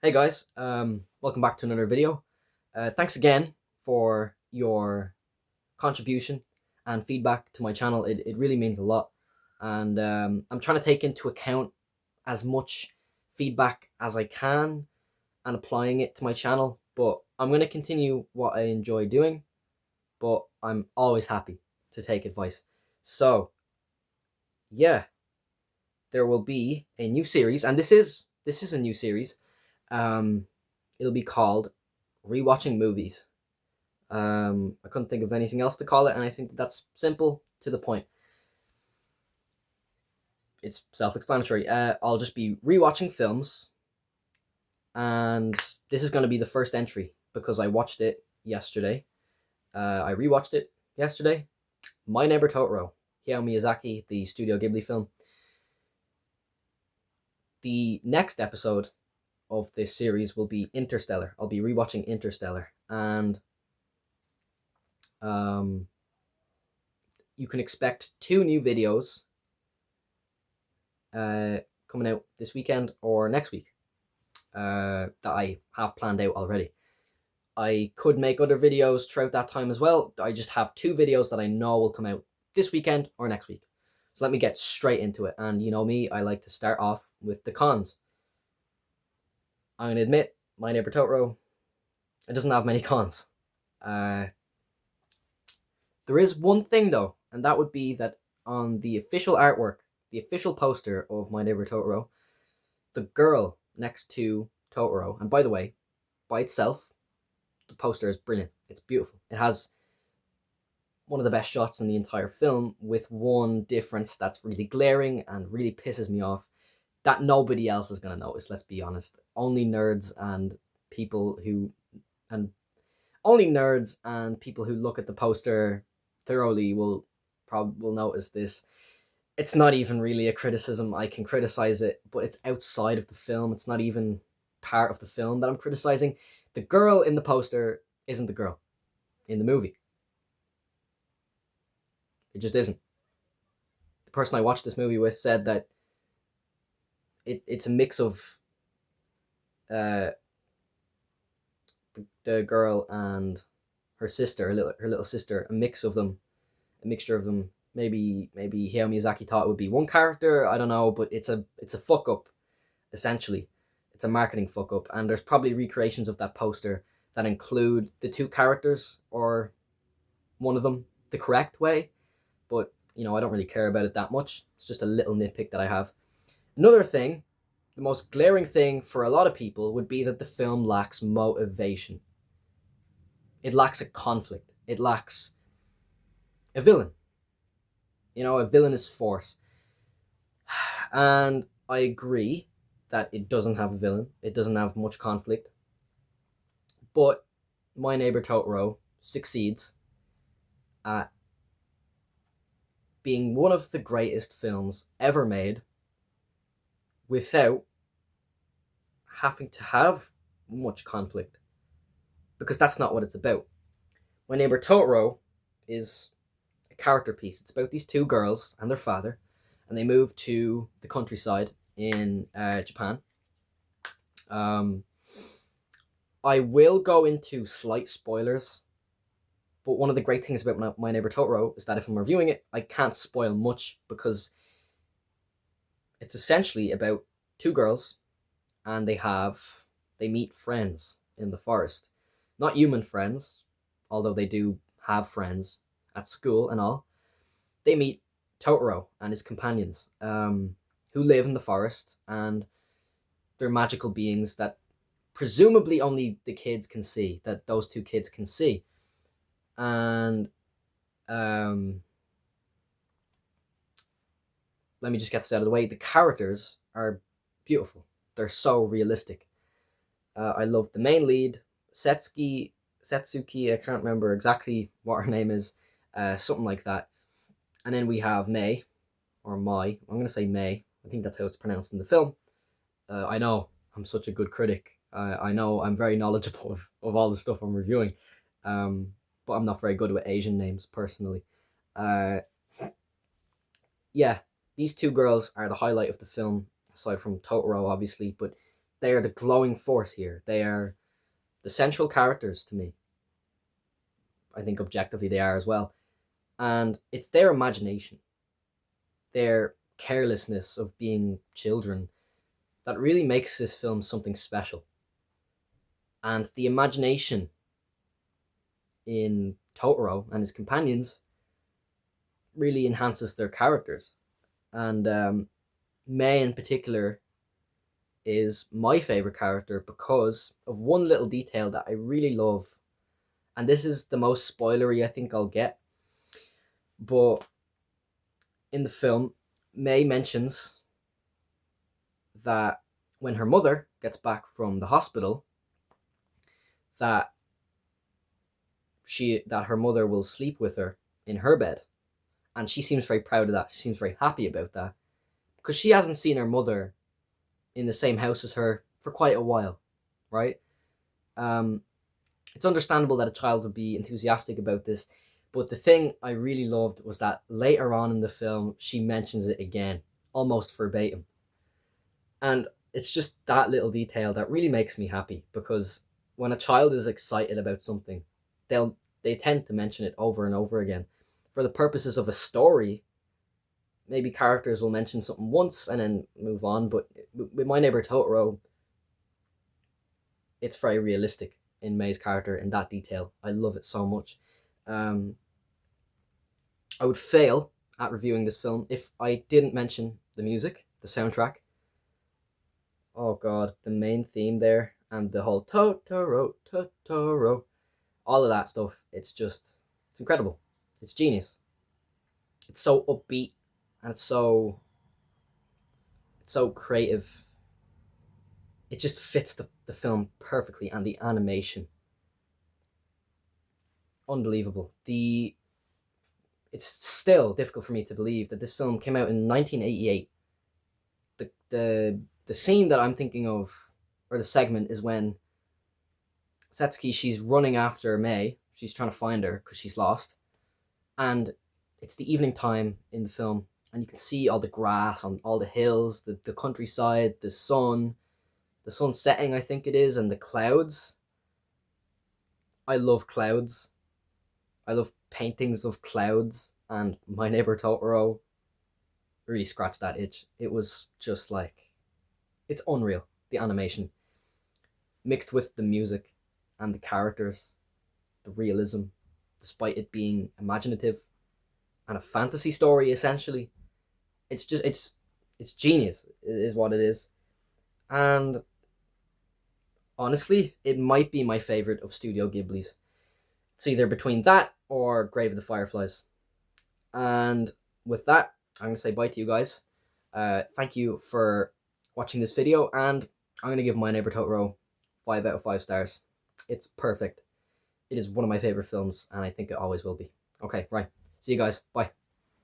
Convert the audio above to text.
Hey guys, welcome back to another video. Thanks again for your contribution and feedback to my channel. It really means a lot. And I'm trying to take into account as much feedback as I can and applying it to my channel. But I'm going to continue what I enjoy doing, but I'm always happy to take advice. So, yeah, there will be a new series, and this is a new series. Um, it'll be called Rewatching Movies. I couldn't think of anything else to call it, and I think that's simple to the point. It's self-explanatory. I'll just be rewatching films, and this is going to be the first entry because I watched it yesterday. I rewatched it yesterday. My Neighbor Totoro, Hayao Miyazaki, the Studio Ghibli film. The next episode of this series will be Interstellar. I'll be rewatching Interstellar, and you can expect two new videos coming out this weekend or next week that I have planned out already. I could make other videos throughout that time as well. I just have two videos that I know will come out this weekend or next week. So let me get straight into it. And you know me, I like to start off with the cons. I'm going to admit, My Neighbor Totoro, it doesn't have many cons. There is one thing though, and that would be that on the official artwork, the official poster of My Neighbor Totoro, the girl next to Totoro, and by the way, by itself, the poster is brilliant. It's beautiful. It has one of the best shots in the entire film, with one difference that's really glaring and really pisses me off that nobody else is going to notice. Let's be honest. Only nerds and people who look at the poster thoroughly will notice this. It's not even really a criticism. I can criticize it, but it's outside of the film. It's not even part of the film that I'm criticizing. The girl in the poster isn't the girl in the movie. It just isn't. The person I watched this movie with said that it's a mix of the girl and her sister, her little sister, a mixture of them. Maybe Hayao Miyazaki thought it would be one character. I don't know, but it's a fuck up, essentially. It's a marketing fuck up, and there's probably recreations of that poster that include the two characters or one of them the correct way. But I don't really care about it that much. It's just a little nitpick that I have. Another thing, the most glaring thing for a lot of people would be that the film lacks motivation. It lacks a conflict. It lacks a villain. A villainous force. And I agree that it doesn't have a villain. It doesn't have much conflict. But My Neighbor Totoro succeeds at being one of the greatest films ever made without having to have much conflict, because that's not what it's about. My Neighbor Totoro is a character piece. It's about these two girls and their father, and they move to the countryside in Japan. I will go into slight spoilers, but one of the great things about My Neighbor Totoro is that if I'm reviewing it, I can't spoil much, because it's essentially about two girls, and they meet friends in the forest. Not human friends, although they do have friends at school and all. They meet Totoro and his companions, who live in the forest, and they're magical beings that presumably only the kids can see, that those two kids can see. And let me just get this out of the way. The characters are beautiful. They're so realistic. I love the main lead, Setsuki. I can't remember exactly what her name is. Something like that. And then we have May, or Mai. I'm going to say May. I think that's how it's pronounced in the film. I know I'm such a good critic. I know I'm very knowledgeable of all the stuff I'm reviewing. But I'm not very good with Asian names, personally. Yeah, these two girls are the highlight of the film, aside from Totoro, obviously. But They are the glowing force here. They are the central characters to me. I think objectively they are as well. And it's their imagination, their carelessness of being children, that really makes this film something special. And the imagination in Totoro and his companions really enhances their characters. And May in particular is my favorite character because of one little detail that I really love. And this is the most spoilery I think I'll get. But in the film, May mentions that when her mother gets back from the hospital, that her mother will sleep with her in her bed. And she seems very proud of that. She seems very happy about that. Because she hasn't seen her mother in the same house as her for quite a while, right? It's understandable that a child would be enthusiastic about this, but the thing I really loved was that later on in the film, she mentions it again, almost verbatim. And it's just that little detail that really makes me happy, because when a child is excited about something, they tend to mention it over and over again. For the purposes of a story, maybe characters will mention something once and then move on, but with My Neighbor Totoro, it's very realistic in May's character in that detail. I love it so much. I would fail at reviewing this film if I didn't mention the music, the soundtrack. Oh god, the main theme there, and the whole Totoro, Totoro, all of that stuff, it's incredible. It's genius. It's so upbeat, and it's so creative. It just fits the film perfectly, and the animation, unbelievable. It's still difficult for me to believe that this film came out in 1988. The scene that I'm thinking of, or the segment, is when Setsuki, she's running after May. She's trying to find her because she's lost. And it's the evening time in the film, and you can see all the grass on all the hills, the countryside, the sun setting, I think it is, and the clouds. I love clouds. I love paintings of clouds, and My Neighbor Totoro really scratched that itch. It was just like, it's unreal, the animation, mixed with the music and the characters, the realism, despite it being imaginative and a fantasy story, essentially. It's genius, is what it is. And honestly, it might be my favorite of Studio Ghibli's. It's either between that or Grave of the Fireflies. And with that, I'm going to say bye to you guys. Thank you for watching this video, and I'm going to give My Neighbor Totoro 5 out of 5 stars. It's perfect. It is one of my favorite films, and I think it always will be. Okay, right. See you guys. Bye.